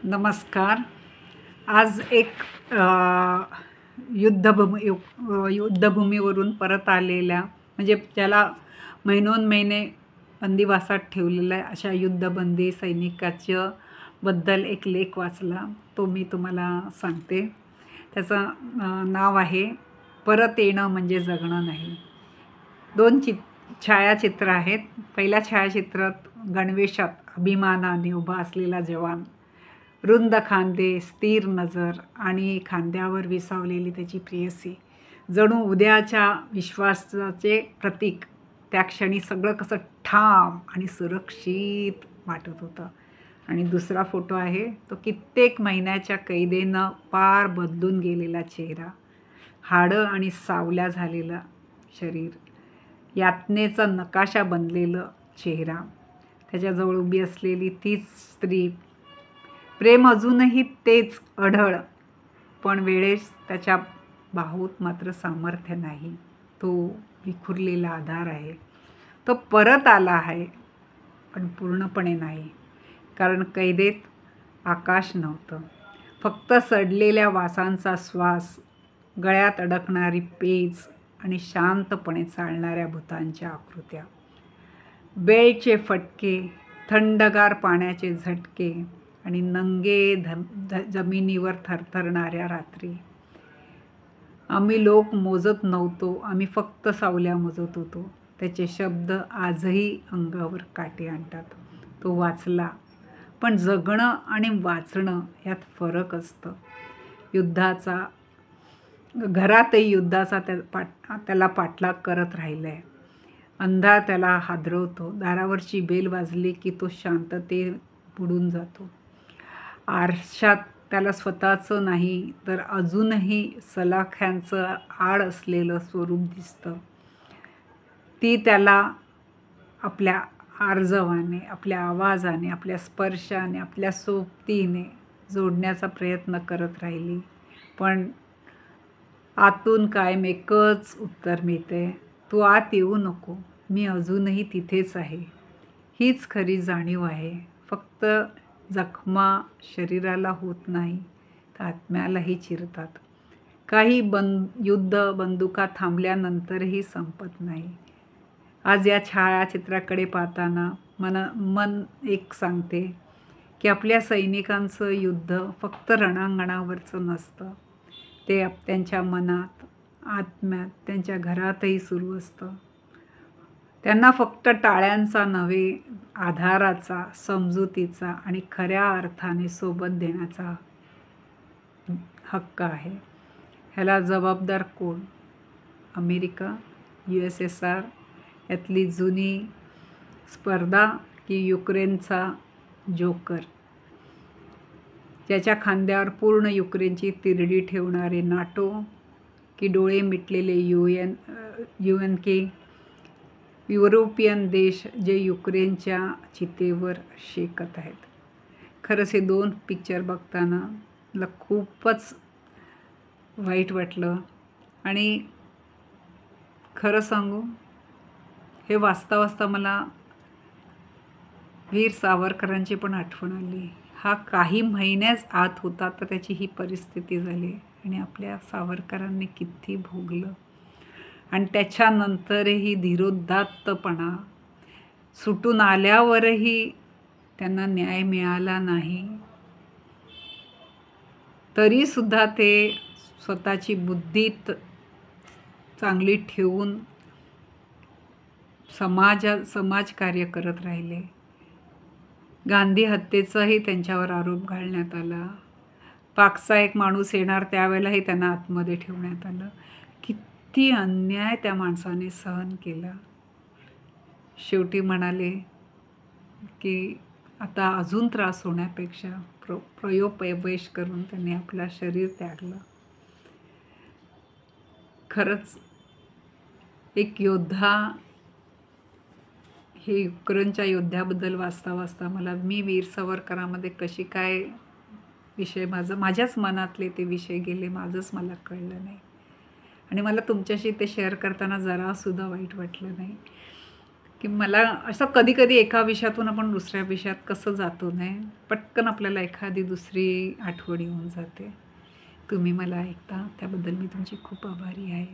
नमस्कार. आज एक युद्धभूमीवरून परत आलेल्या म्हणजे ज्याला महिनोन-महिने बंदिवासात ठेवलेलं आहे अशा युद्धबंदी सैनिकाच्या बद्दल एक लेख वाचला. तो मी तुम्हाला सांगते. त्याचं नाव आहे परत येणं म्हणजे जगणं नाही. 2 छायाचित्र आहेत. पहिल्या छायाचित्रात गणवेशात अभिमानाने उभा असलेला जवान, रुंद खांदे, स्थिर नजर आणि खांद्यावर विसावलेली त्याची प्रेयसी, जणू उद्याच्या विश्वासाचे प्रतीक. त्या क्षणी सगळं कसं ठाम आणि सुरक्षित वाटत होतं. आणि दुसरा फोटो आहे तो कित्येक महिन्याच्या कैदेनं पार बदलून गेलेला चेहरा, हाडं आणि सावल्या झालेलं शरीर, यातनेचा नकाशा बनलेलं चेहरा. त्याच्याजवळ उभी असलेली तीच स्त्री. प्रेम अजूनही तेच अढळ, पण वेळेस त्याच्या बाहूत मात्र सामर्थ्य नाही. तो विखुरलेला आधार आहे. तो परत आला आहे, पण पूर्णपणे नाही. कारण कैदेत आकाश नव्हतं, फक्त सडलेल्या वासांचा श्वास, गळ्यात अडकणारी पेच आणि शांतपणे चालणाऱ्या भूतांच्या आकृत्या. बेल्टचे फटके, थंडगार पाण्याचे झटके आणि नंगे जमिनीवर थरथरणाऱ्या रात्री. आम्ही लोक मोजत नव्हतो, आम्ही फक्त सावल्या मोजत होतो. त्याचे शब्द आजही अंगावर काटे आणतात. तो वाचला, पण जगणं आणि वाचणं यात फरक असतं. घरातही युद्धाचा त्याला पाठलाग करत राहिलाय. अंधार त्याला हादरवतो. दारावरची बेल वाजली की तो शांततेत बुडून जातो. आरशात त्याला स्वतःचं नाही तर अजूनही सलाख्यांचं आड असलेलं स्वरूप दिसतं. ती त्याला आपल्या आर्जवाने, आपल्या आवाजाने, आपल्या स्पर्शाने, आपल्या सोबतीने जोडण्याचा प्रयत्न करत राहिली. पण आतून कायम एकच उत्तर मिळते, तू आत येऊ नको, मी अजूनही तिथेच आहे. हीच खरी जाणीव आहे. फक्त जखमा शरीराला होत नाही, तर आत्म्यालाही चिरतात. काही युद्ध बंदुका थांबल्यानंतरही संपत नाही. आज या छायाचित्राकडे पाहताना मन एक सांगते की आपल्या सैनिकांचं युद्ध फक्त रणांगणावरचं नसतं. ते त्यांच्या मनात, आत्म्यात, त्यांच्या घरातही सुरू असतं. त्यांना फक्त टाळ्यांचा नव्हे, आधाराचा, समजुतीचा आणि खऱ्या अर्थाने सोबत देण्याचा हक्क आहे. ह्याला जबाबदार कोण? अमेरिका, USSR यातली जुनी स्पर्धा की युक्रेनचा जोकर, ज्याच्या खांद्यावर पूर्ण युक्रेनची तिरडी ठेवणारे नाटो, की डोळे मिटलेले UNK, युरोपियन देश जे युक्रेनच्या चितेवर शेकत आहेत? खरंच हे 2 पिक्चर बघताना मला खूपच वाईट वाटलं. आणि खरं सांगू, हे वाचता वाचता मला वीर सावरकरांची पण आठवण आली. हा काही महिन्याच आत होता तर त्याची ही परिस्थिती झाली. आणि आपल्या सावरकरांनी किती भोगलं. आणि त्याच्यानंतरही धीरोदात्तपणा, सुटून आल्यावरही त्यांना न्याय मिळाला नाही, तरीसुद्धा ते स्वतःची बुद्धी चांगली ठेवून समाजकार्य करत राहिले. गांधी हत्येचाही त्यांच्यावर आरोप घालण्यात आला. पाकचा एक माणूस येणार त्यावेळेलाही त्यांना आतमध्ये ठेवण्यात आलं. किती अन्याय त्या माणसाने सहन केला. शेवटी म्हणाले की आता अजून त्रास होण्यापेक्षा प्रयोपवेश करून त्यांनी आपलं शरीर त्यागलं. खरंच एक योद्धा. हे युक्रेनच्या योद्ध्याबद्दल वाचता वाचता मी वीर सावरकरांमध्ये कशी काय विषय माझ्याच मनातले ते विषय गेले, माझंच मला कळलं नाही. आणि मला तुमच्याशी ते शेअर करताना जरासुद्धा वाईट वाटलं नाही. की मला असं कधी-कधी एका विषयातून आपण दुसऱ्या विषयात कसं जातो नाही, पटकन आपल्याला एखादी दुसरी आठवण येऊन जाते. तुम्ही मला ऐकता त्याबद्दल मी तुमची खूप आभारी आहे.